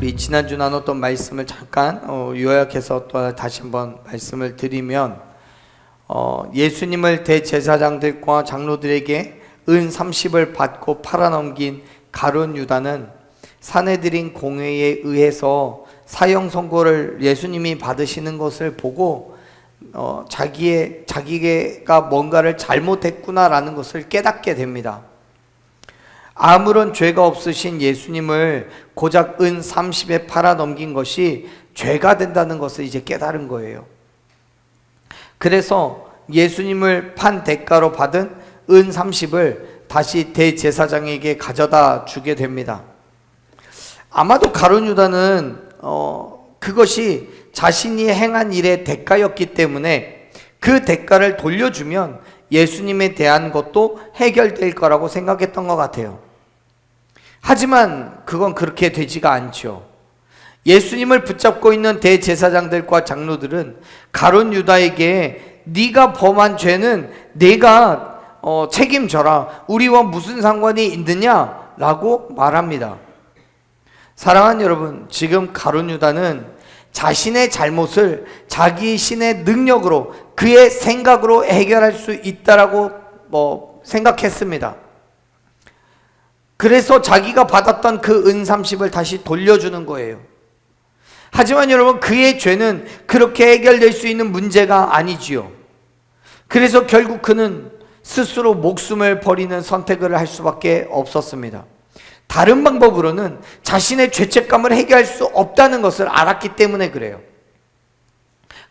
우리 지난주 나눴던 말씀을 잠깐 요약해서 또 다시 한번 말씀을 드리면, 예수님을 대제사장들과 장로들에게 은 30을 받고 팔아넘긴 가룟 유다는 사내들인 공회에 의해서 사형 선고를 예수님이 받으시는 것을 보고 자기가 뭔가를 잘못했구나라는 것을 깨닫게 됩니다. 아무런 죄가 없으신 예수님을 고작 은 30에 팔아넘긴 것이 죄가 된다는 것을 이제 깨달은 거예요. 그래서 예수님을 판 대가로 받은 은 30을 다시 대제사장에게 가져다 주게 됩니다. 아마도 가룟 유다는 그것이 자신이 행한 일의 대가였기 때문에 그 대가를 돌려주면 예수님에 대한 것도 해결될 거라고 생각했던 것 같아요. 하지만 그건 그렇게 되지가 않죠. 예수님을 붙잡고 있는 대제사장들과 장로들은 가룟 유다에게 네가 범한 죄는 네가 책임져라, 우리와 무슨 상관이 있느냐 라고 말합니다. 사랑하는 여러분, 지금 가룟 유다는 자신의 잘못을 자기 신의 능력으로, 그의 생각으로 해결할 수 있다라고 생각했습니다. 그래서 자기가 받았던 그 은 30을 다시 돌려주는 거예요. 하지만 여러분, 그의 죄는 그렇게 해결될 수 있는 문제가 아니지요. 그래서 결국 그는 스스로 목숨을 버리는 선택을 할 수밖에 없었습니다. 다른 방법으로는 자신의 죄책감을 해결할 수 없다는 것을 알았기 때문에 그래요.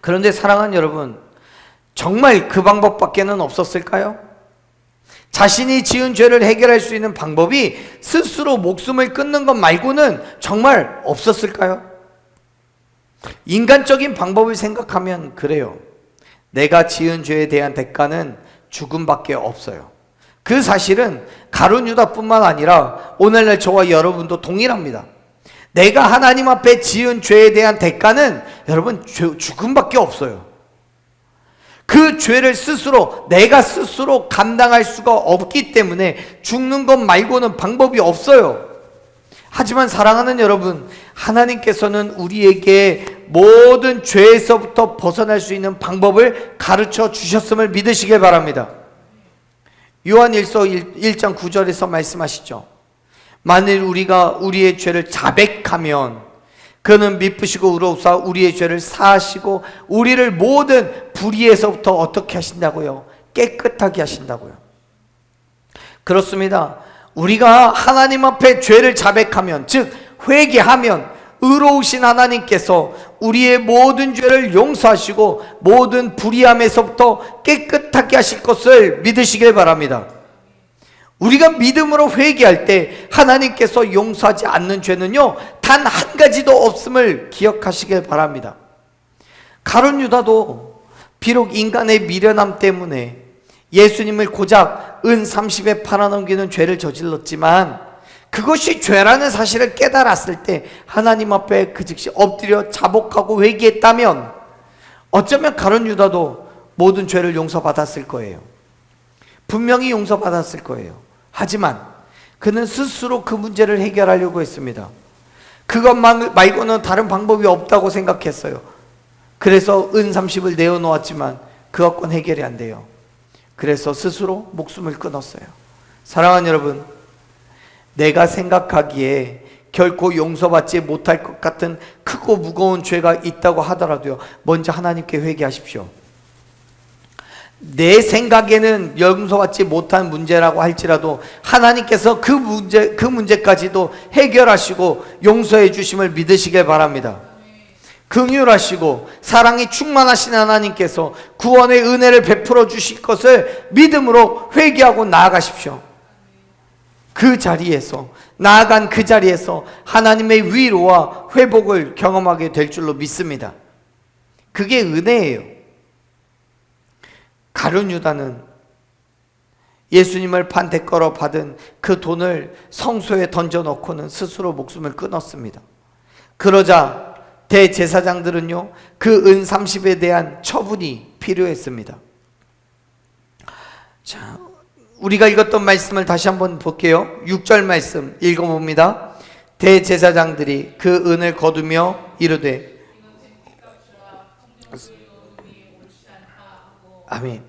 그런데 사랑하는 여러분, 정말 그 방법밖에는 없었을까요? 자신이 지은 죄를 해결할 수 있는 방법이 스스로 목숨을 끊는 것 말고는 정말 없었을까요? 인간적인 방법을 생각하면 그래요. 내가 지은 죄에 대한 대가는 죽음밖에 없어요. 그 사실은 가룟 유다뿐만 아니라 오늘날 저와 여러분도 동일합니다. 내가 하나님 앞에 지은 죄에 대한 대가는 여러분 죽음밖에 없어요. 그 죄를 내가 스스로 감당할 수가 없기 때문에 죽는 것 말고는 방법이 없어요. 하지만 사랑하는 여러분, 하나님께서는 우리에게 모든 죄에서부터 벗어날 수 있는 방법을 가르쳐 주셨음을 믿으시길 바랍니다. 요한일서 1장 9절에서 말씀하시죠. 만일 우리가 우리의 죄를 자백하면 그는 미쁘시고 의로우사 우리의 죄를 사하시고 우리를 모든 불의에서부터 어떻게 하신다고요? 깨끗하게 하신다고요. 그렇습니다. 우리가 하나님 앞에 죄를 자백하면, 즉 회개하면 의로우신 하나님께서 우리의 모든 죄를 용서하시고 모든 불의함에서부터 깨끗하게 하실 것을 믿으시길 바랍니다. 우리가 믿음으로 회개할 때 하나님께서 용서하지 않는 죄는요, 단 한 가지도 없음을 기억하시길 바랍니다. 가룟 유다도 비록 인간의 미련함 때문에 예수님을 고작 은 30에 팔아넘기는 죄를 저질렀지만 그것이 죄라는 사실을 깨달았을 때 하나님 앞에 그 즉시 엎드려 자복하고 회개했다면 어쩌면 가룟 유다도 모든 죄를 용서받았을 거예요. 분명히 용서받았을 거예요. 하지만 그는 스스로 그 문제를 해결하려고 했습니다. 그것 말고는 다른 방법이 없다고 생각했어요. 그래서 은 30을 내어놓았지만 그것과는 해결이 안 돼요. 그래서 스스로 목숨을 끊었어요. 사랑하는 여러분, 내가 생각하기에 결코 용서받지 못할 것 같은 크고 무거운 죄가 있다고 하더라도요, 먼저 하나님께 회개하십시오. 내 생각에는 용서받지 못한 문제라고 할지라도 하나님께서 그 문제까지도 해결하시고 용서해 주심을 믿으시길 바랍니다. 긍휼하시고 사랑이 충만하신 하나님께서 구원의 은혜를 베풀어 주실 것을 믿음으로 회개하고 나아가십시오. 그 자리에서, 나아간 그 자리에서 하나님의 위로와 회복을 경험하게 될 줄로 믿습니다. 그게 은혜예요. 가룟 유다는 예수님을 판 대가로 받은 그 돈을 성소에 던져놓고는 스스로 목숨을 끊었습니다. 그러자 대제사장들은요, 그 은 30에 대한 처분이 필요했습니다. 자, 우리가 읽었던 말씀을 다시 한번 볼게요. 6절 말씀 읽어봅니다. 대제사장들이 그 은을 거두며 이르되 아멘.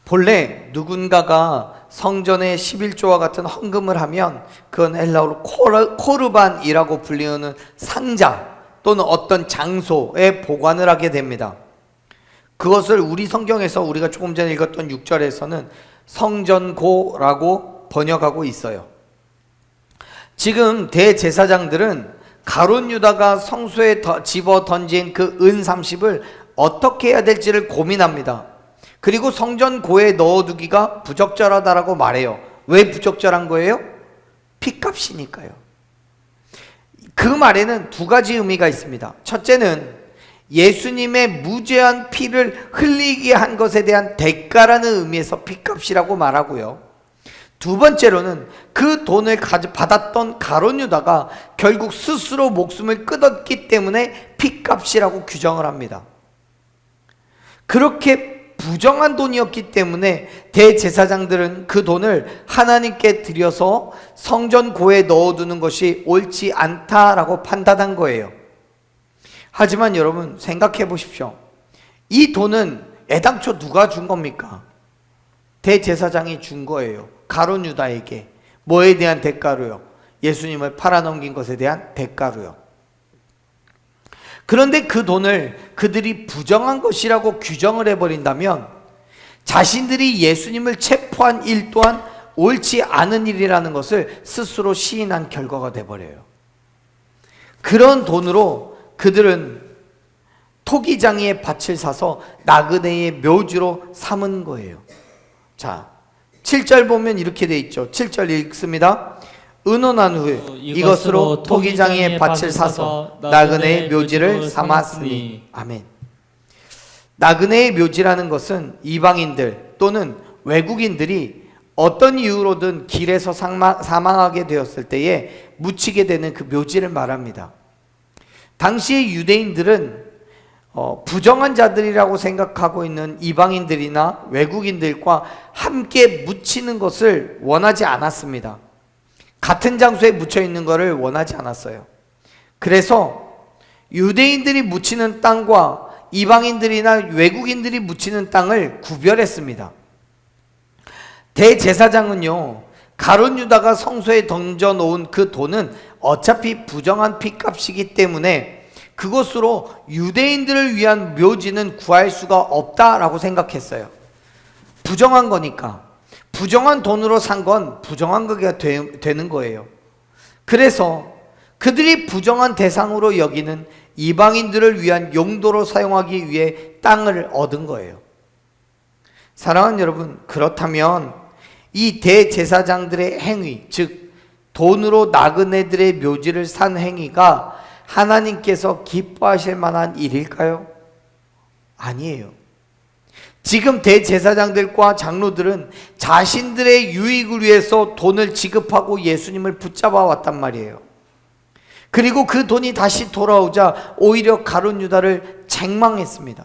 본래 누군가가 성전에 11조와 같은 헌금을 하면 그건 헬라어로 코르반이라고 불리는 상자 또는 어떤 장소에 보관을 하게 됩니다. 그것을 우리 성경에서 우리가 조금 전에 읽었던 6절에서는 성전고라고 번역하고 있어요. 지금 대제사장들은 가룟 유다가 성소에 집어 던진 그 은 30을 어떻게 해야 될지를 고민합니다. 그리고 성전고에 넣어두기가 부적절하다라고 말해요. 왜 부적절한 거예요? 피값이니까요. 그 말에는 두 가지 의미가 있습니다. 첫째는 예수님의 무죄한 피를 흘리게 한 것에 대한 대가라는 의미에서 피값이라고 말하고요. 두 번째로는 그 돈을 받았던 가룟 유다가 결국 스스로 목숨을 끊었기 때문에 피값이라고 규정을 합니다. 그렇게 부정한 돈이었기 때문에 대제사장들은 그 돈을 하나님께 드려서 성전고에 넣어두는 것이 옳지 않다라고 판단한 거예요. 하지만 여러분 생각해 보십시오. 이 돈은 애당초 누가 준 겁니까? 대제사장이 준 거예요. 가룟 유다에게. 뭐에 대한 대가로요? 예수님을 팔아넘긴 것에 대한 대가로요. 그런데 그 돈을 그들이 부정한 것이라고 규정을 해버린다면 자신들이 예수님을 체포한 일 또한 옳지 않은 일이라는 것을 스스로 시인한 결과가 돼버려요. 그런 돈으로 그들은 토기장이의 밭을 사서 나그네의 묘지로 삼은 거예요. 자, 7절 보면 이렇게 돼 있죠. 7절 읽습니다. 의논한 후에 이것으로 토기장이의 밭을 사서 나그네의 묘지를 삼았으니. 아멘. 나그네의 묘지라는 것은 이방인들 또는 외국인들이 어떤 이유로든 길에서 사망하게 되었을 때에 묻히게 되는 그 묘지를 말합니다. 당시의 유대인들은 부정한 자들이라고 생각하고 있는 이방인들이나 외국인들과 함께 묻히는 것을 원하지 않았습니다. 같은 장소에 묻혀 있는 것을 원하지 않았어요. 그래서 유대인들이 묻히는 땅과 이방인들이나 외국인들이 묻히는 땅을 구별했습니다. 대제사장은요, 가룟 유다가 성소에 던져 놓은 그 돈은 어차피 부정한 피값이기 때문에 그것으로 유대인들을 위한 묘지는 구할 수가 없다라고 생각했어요. 부정한 거니까. 부정한 돈으로 산 건 부정한 거가 되는 거예요. 그래서 그들이 부정한 대상으로 여기는 이방인들을 위한 용도로 사용하기 위해 땅을 얻은 거예요. 사랑하는 여러분, 그렇다면 이 대제사장들의 행위, 즉 돈으로 나그네들의 묘지를 산 행위가 하나님께서 기뻐하실 만한 일일까요? 아니에요. 지금 대제사장들과 장로들은 자신들의 유익을 위해서 돈을 지급하고 예수님을 붙잡아 왔단 말이에요. 그리고 그 돈이 다시 돌아오자 오히려 가룟 유다를 책망했습니다.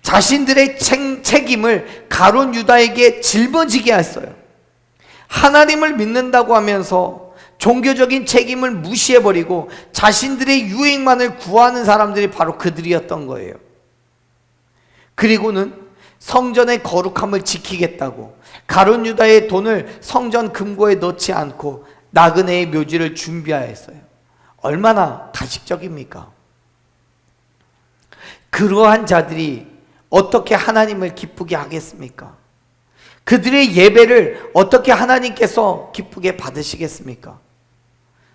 자신들의 책임을 가룟 유다에게 짊어지게 했어요. 하나님을 믿는다고 하면서 종교적인 책임을 무시해버리고 자신들의 유익만을 구하는 사람들이 바로 그들이었던 거예요. 그리고는 성전의 거룩함을 지키겠다고 가룟 유다의 돈을 성전 금고에 넣지 않고 나그네의 묘지를 준비하였어요. 얼마나 가식적입니까? 그러한 자들이 어떻게 하나님을 기쁘게 하겠습니까? 그들의 예배를 어떻게 하나님께서 기쁘게 받으시겠습니까?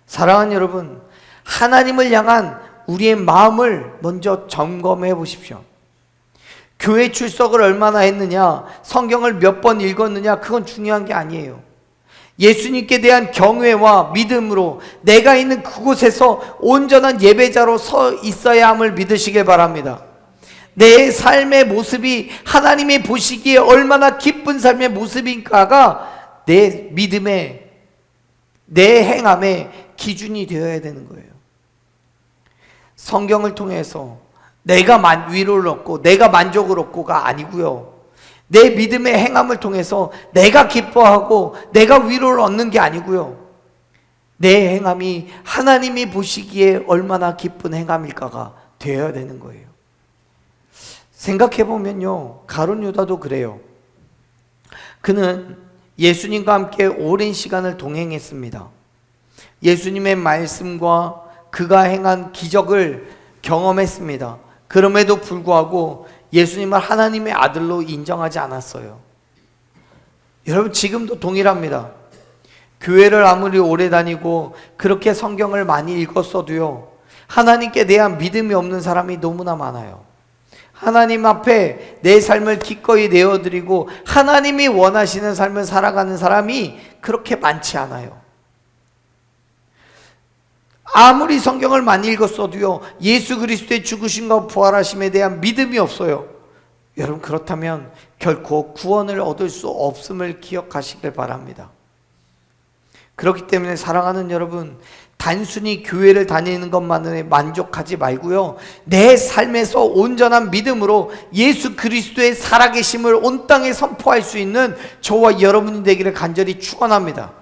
사랑하는 여러분, 하나님을 향한 우리의 마음을 먼저 점검해 보십시오. 교회 출석을 얼마나 했느냐, 성경을 몇 번 읽었느냐, 그건 중요한 게 아니에요. 예수님께 대한 경외와 믿음으로 내가 있는 그곳에서 온전한 예배자로 서 있어야 함을 믿으시길 바랍니다. 내 삶의 모습이 하나님이 보시기에 얼마나 기쁜 삶의 모습인가가 내 믿음의, 내 행함의 기준이 되어야 되는 거예요. 성경을 통해서 내가 위로를 얻고 내가 만족을 얻고가 아니고요, 내 믿음의 행함을 통해서 내가 기뻐하고 내가 위로를 얻는 게 아니고요, 내 행함이 하나님이 보시기에 얼마나 기쁜 행함일까가 되어야 되는 거예요. 생각해 보면요, 가룟 유다도 그래요. 그는 예수님과 함께 오랜 시간을 동행했습니다. 예수님의 말씀과 그가 행한 기적을 경험했습니다. 그럼에도 불구하고 예수님을 하나님의 아들로 인정하지 않았어요. 여러분, 지금도 동일합니다. 교회를 아무리 오래 다니고 그렇게 성경을 많이 읽었어도요, 하나님께 대한 믿음이 없는 사람이 너무나 많아요. 하나님 앞에 내 삶을 기꺼이 내어드리고 하나님이 원하시는 삶을 살아가는 사람이 그렇게 많지 않아요. 아무리 성경을 많이 읽었어도요, 예수 그리스도의 죽으심과 부활하심에 대한 믿음이 없어요. 여러분, 그렇다면 결코 구원을 얻을 수 없음을 기억하시길 바랍니다. 그렇기 때문에 사랑하는 여러분, 단순히 교회를 다니는 것만으로 만족하지 말고요, 내 삶에서 온전한 믿음으로 예수 그리스도의 살아계심을 온 땅에 선포할 수 있는 저와 여러분이 되기를 간절히 축원합니다.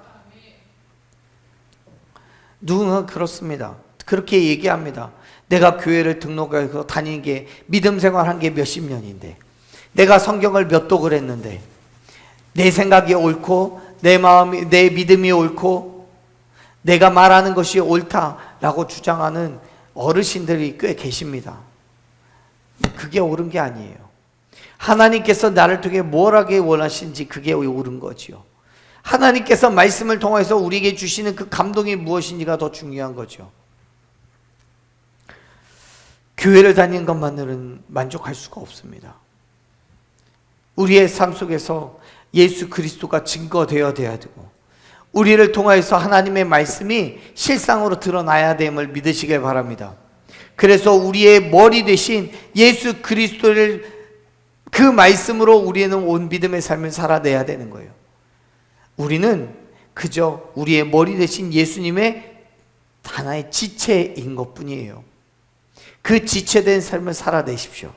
누군가 그렇습니다. 그렇게 얘기합니다. 내가 교회를 등록해서 다니는 게, 믿음 생활한 게 몇십 년인데, 내가 성경을 몇 독을 했는데, 내 생각이 옳고 내 마음이, 내 믿음이 옳고 내가 말하는 것이 옳다라고 주장하는 어르신들이 꽤 계십니다. 그게 옳은 게 아니에요. 하나님께서 나를 통해 뭘 하기 원하시는지 그게 옳은 거지요. 하나님께서 말씀을 통해서 우리에게 주시는 그 감동이 무엇인지가 더 중요한 거죠. 교회를 다니는 것만으로는 만족할 수가 없습니다. 우리의 삶 속에서 예수 그리스도가 증거되어야 되고, 우리를 통하여서 하나님의 말씀이 실상으로 드러나야 됨을 믿으시길 바랍니다. 그래서 우리의 머리 대신 예수 그리스도를, 그 말씀으로 우리는 온 믿음의 삶을 살아내야 되는 거예요. 우리는 그저 우리의 머리 대신 예수님의 하나의 지체인 것 뿐이에요. 그 지체된 삶을 살아내십시오.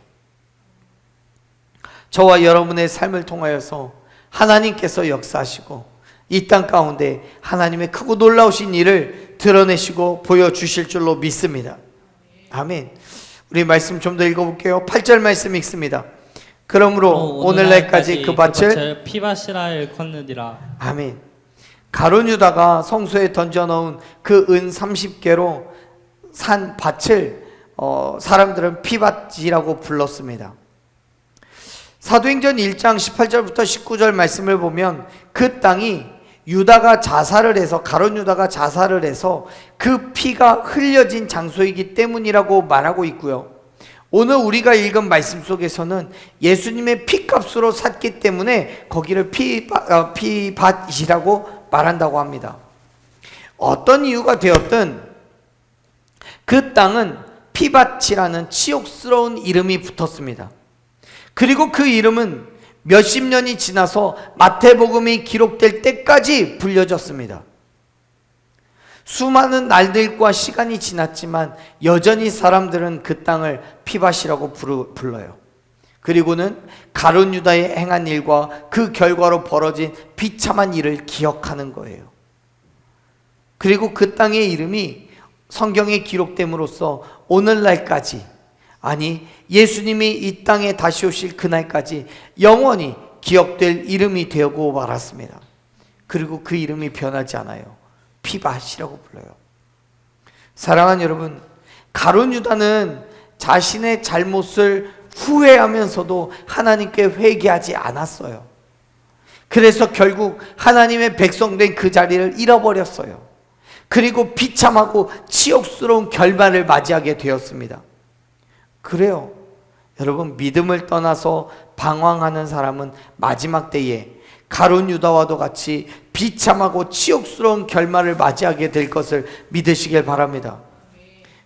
저와 여러분의 삶을 통하여서 하나님께서 역사하시고 이 땅 가운데 하나님의 크고 놀라우신 일을 드러내시고 보여주실 줄로 믿습니다. 아멘. 우리 말씀 좀 더 읽어볼게요. 8절 말씀 읽습니다. 그러므로 오늘날까지 그 밭을 피밭이라 일컫느니라. 아멘. 가룟 유다가 성소에 던져놓은 그 은 30개로 산 밭을 사람들은 피밭이라고 불렀습니다. 사도행전 1장 18절부터 19절 말씀을 보면 그 땅이 유다가 자살을 해서, 가룟 유다가 자살을 해서 그 피가 흘려진 장소이기 때문이라고 말하고 있고요. 오늘 우리가 읽은 말씀 속에서는 예수님의 피값으로 샀기 때문에 거기를 피밭이라고 말한다고 합니다. 어떤 이유가 되었든 그 땅은 피밭이라는 치욕스러운 이름이 붙었습니다. 그리고 그 이름은 몇십 년이 지나서 마태복음이 기록될 때까지 불려졌습니다. 수많은 날들과 시간이 지났지만 여전히 사람들은 그 땅을 피밭이라고 불러요. 그리고는 가룟 유다의 행한 일과 그 결과로 벌어진 비참한 일을 기억하는 거예요. 그리고 그 땅의 이름이 성경에 기록됨으로써 오늘날까지, 아니 예수님이 이 땅에 다시 오실 그날까지 영원히 기억될 이름이 되고 말았습니다. 그리고 그 이름이 변하지 않아요. 피밭이라고 불러요. 사랑하는 여러분, 가룟 유다는 자신의 잘못을 후회하면서도 하나님께 회개하지 않았어요. 그래서 결국 하나님의 백성된 그 자리를 잃어버렸어요. 그리고 비참하고 치욕스러운 결말을 맞이하게 되었습니다. 그래요. 여러분, 믿음을 떠나서 방황하는 사람은 마지막 때에 가룟 유다와도 같이 비참하고 치욕스러운 결말을 맞이하게 될 것을 믿으시길 바랍니다.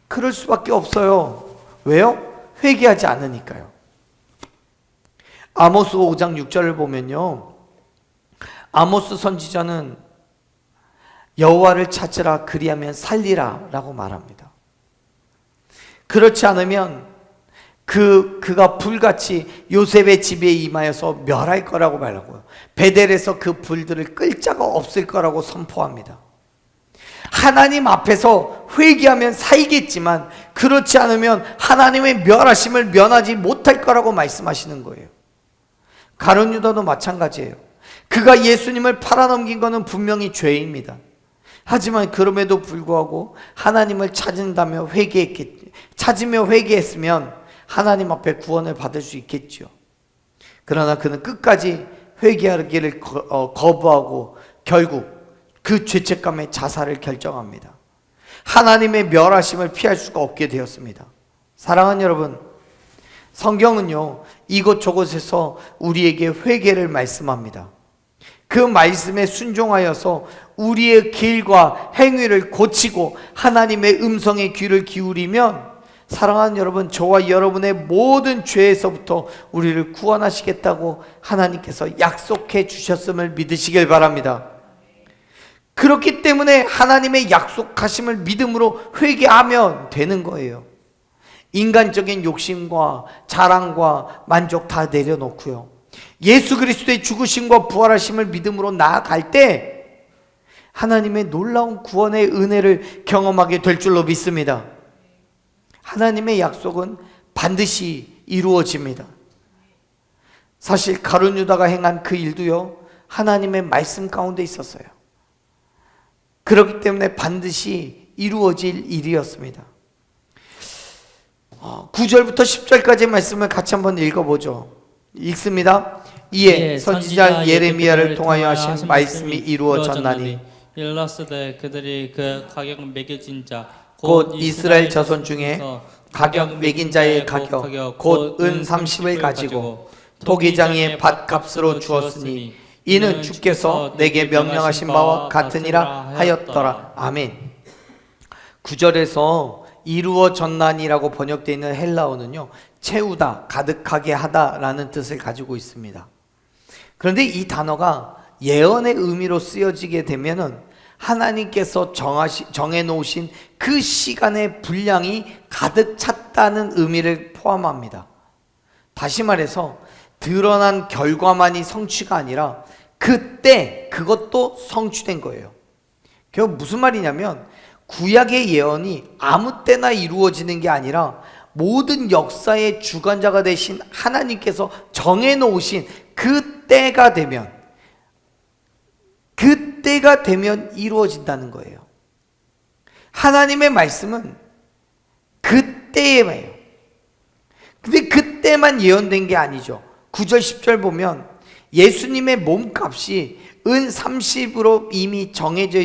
그럴 수밖에 없어요. 왜요? 회개하지 않으니까요. 아모스 5장 6절을 보면요, 아모스 선지자는 여호와를 찾으라, 그리하면 살리라 라고 말합니다. 그렇지 않으면 그가 불같이 요셉의 집에 임하여서 멸할 거라고 말하고요, 베델에서 그 불들을 끌 자가 없을 거라고 선포합니다. 하나님 앞에서 회개하면 살겠지만 그렇지 않으면 하나님의 멸하심을 면하지 못할 거라고 말씀하시는 거예요. 가룟 유다도 마찬가지예요. 그가 예수님을 팔아넘긴 것은 분명히 죄입니다. 하지만 그럼에도 불구하고 하나님을 찾으며 회개했으면 하나님 앞에 구원을 받을 수 있겠죠. 그러나 그는 끝까지 회개하기를 거부하고 결국 그 죄책감에 자살을 결정합니다. 하나님의 멸하심을 피할 수가 없게 되었습니다. 사랑하는 여러분, 성경은요 이곳저곳에서 우리에게 회개를 말씀합니다. 그 말씀에 순종하여서 우리의 길과 행위를 고치고 하나님의 음성에 귀를 기울이면, 사랑하는 여러분, 저와 여러분의 모든 죄에서부터 우리를 구원하시겠다고 하나님께서 약속해 주셨음을 믿으시길 바랍니다. 그렇기 때문에 하나님의 약속하심을 믿음으로 회개하면 되는 거예요. 인간적인 욕심과 자랑과 만족 다 내려놓고요, 예수 그리스도의 죽으심과 부활하심을 믿음으로 나아갈 때 하나님의 놀라운 구원의 은혜를 경험하게 될 줄로 믿습니다. 하나님의 약속은 반드시 이루어집니다. 사실 가룟 유다가 행한 그 일도요 하나님의 말씀 가운데 있었어요. 그렇기 때문에 반드시 이루어질 일이었습니다. 9절부터 10절까지의 말씀을 같이 한번 읽어보죠. 읽습니다. 이에 선지자 예레미야를 통하여 하신 말씀이 이루어졌나니 일렀으되 그들이 그 가격 매겨진 자 곧 이스라엘 자손 중에 가격 매긴 자의 가격 곧 은 30을 가지고 토기장의 밭값으로 주었으니 이는 주께서 내게 명령하신 바와 같으니라 하였더라. 아멘. 9절에서 이루어졌나니라고 번역되어 있는 헬라어는요 채우다, 가득하게 하다라는 뜻을 가지고 있습니다. 그런데 이 단어가 예언의 의미로 쓰여지게 되면은 하나님께서 정해놓으신 그 시간의 분량이 가득 찼다는 의미를 포함합니다. 다시 말해서 드러난 결과만이 성취가 아니라 그때 그것도 성취된 거예요. 그게 무슨 말이냐면 구약의 예언이 아무 때나 이루어지는 게 아니라 모든 역사의 주관자가 되신 하나님께서 정해놓으신 그때가 되면 이루어진다는 거예요. 하나님의 말씀은 그때예요. 근데 그때만 예언된 게 아니죠. 9절 10절 보면 예수님의 몸값이 은 30으로 이미 정해져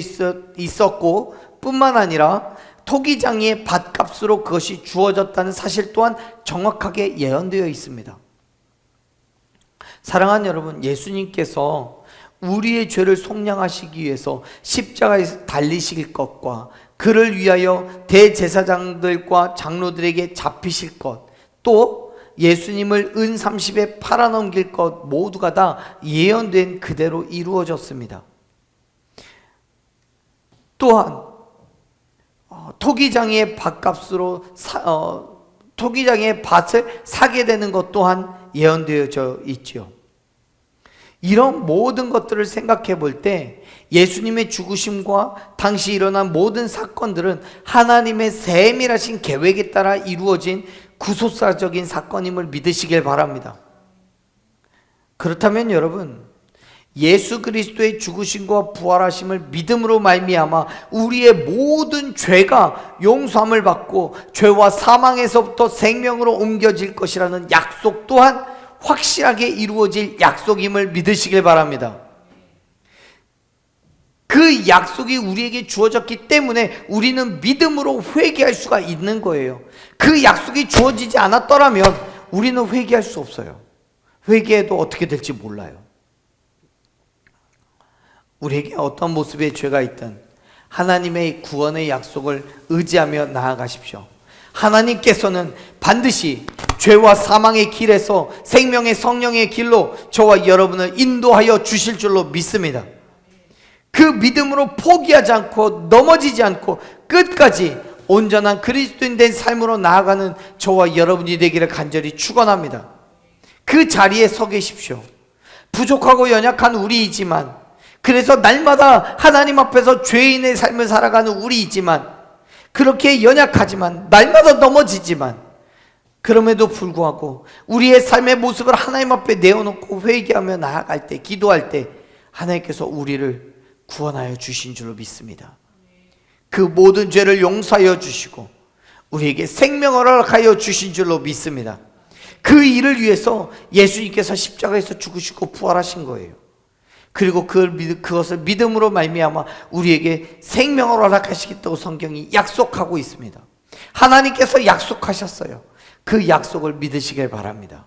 있었고 뿐만 아니라 토기장의 밭값으로 그것이 주어졌다는 사실 또한 정확하게 예언되어 있습니다. 사랑하는 여러분, 예수님께서 우리의 죄를 속량하시기 위해서 십자가에서 달리실 것과 그를 위하여 대제사장들과 장로들에게 잡히실 것, 또 예수님을 은 30에 팔아넘길 것 모두가 다 예언된 그대로 이루어졌습니다. 또한 토기장의 밭값으로 토기장의 밭을 사게 되는 것 또한 예언되어져 있지요. 이런 모든 것들을 생각해 볼 때 예수님의 죽으심과 당시 일어난 모든 사건들은 하나님의 세밀하신 계획에 따라 이루어진 구속사적인 사건임을 믿으시길 바랍니다. 그렇다면 여러분, 예수 그리스도의 죽으심과 부활하심을 믿음으로 말미암아 우리의 모든 죄가 용서함을 받고 죄와 사망에서부터 생명으로 옮겨질 것이라는 약속 또한 확실하게 이루어질 약속임을 믿으시길 바랍니다. 그 약속이 우리에게 주어졌기 때문에 우리는 믿음으로 회개할 수가 있는 거예요. 그 약속이 주어지지 않았더라면 우리는 회개할 수 없어요. 회개해도 어떻게 될지 몰라요. 우리에게 어떤 모습의 죄가 있든 하나님의 구원의 약속을 의지하며 나아가십시오. 하나님께서는 반드시 죄와 사망의 길에서 생명의 성령의 길로 저와 여러분을 인도하여 주실 줄로 믿습니다. 그 믿음으로 포기하지 않고 넘어지지 않고 끝까지 온전한 그리스도인 된 삶으로 나아가는 저와 여러분이 되기를 간절히 축원합니다. 그 자리에 서 계십시오. 부족하고 연약한 우리이지만 그래서 날마다 하나님 앞에서 죄인의 삶을 살아가는 우리이지만, 그렇게 연약하지만, 날마다 넘어지지만, 그럼에도 불구하고 우리의 삶의 모습을 하나님 앞에 내어놓고 회개하며 나아갈 때, 기도할 때 하나님께서 우리를 구원하여 주신 줄로 믿습니다. 그 모든 죄를 용서하여 주시고 우리에게 생명을 허락하여 주신 줄로 믿습니다. 그 일을 위해서 예수님께서 십자가에서 죽으시고 부활하신 거예요. 그리고 그것을 믿음으로 말미암아 우리에게 생명을 허락하시겠다고 성경이 약속하고 있습니다. 하나님께서 약속하셨어요. 그 약속을 믿으시길 바랍니다.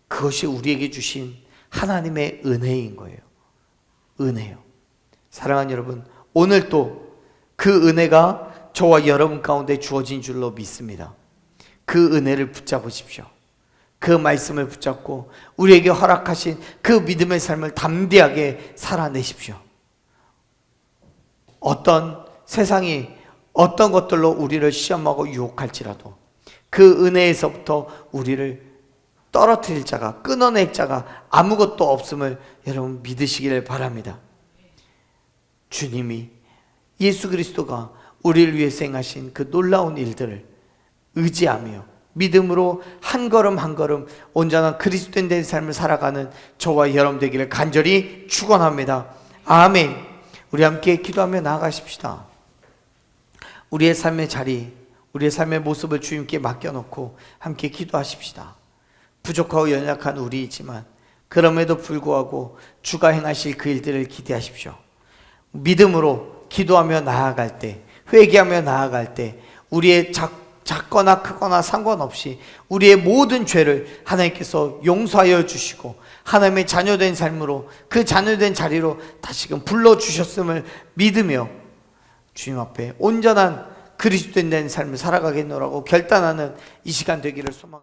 그것이 우리에게 주신 하나님의 은혜인 거예요. 은혜요. 사랑하는 여러분, 오늘 또 그 은혜가 저와 여러분 가운데 주어진 줄로 믿습니다. 그 은혜를 붙잡으십시오. 그 말씀을 붙잡고 우리에게 허락하신 그 믿음의 삶을 담대하게 살아내십시오. 어떤 세상이 어떤 것들로 우리를 시험하고 유혹할지라도 그 은혜에서부터 우리를 떨어뜨릴 자가, 끊어낼 자가 아무것도 없음을 여러분 믿으시기를 바랍니다. 주님이, 예수 그리스도가 우리를 위해서 행하신 그 놀라운 일들을 의지하며 믿음으로 한 걸음 한 걸음 온전한 그리스도인 된 삶을 살아가는 저와 여러분 되기를 간절히 축원합니다. 아멘. 우리 함께 기도하며 나아가십시다. 우리의 삶의 자리, 우리의 삶의 모습을 주님께 맡겨놓고 함께 기도하십시다. 부족하고 연약한 우리이지만 그럼에도 불구하고 주가 행하실 그 일들을 기대하십시오. 믿음으로 기도하며 나아갈 때, 회개하며 나아갈 때 우리의 작거나 크거나 상관없이 우리의 모든 죄를 하나님께서 용서하여 주시고 하나님의 자녀된 삶으로, 그 자녀된 자리로 다시금 불러주셨음을 믿으며 주님 앞에 온전한 그리스도인 된 삶을 살아가겠노라고 결단하는 이 시간 되기를 소망합니다.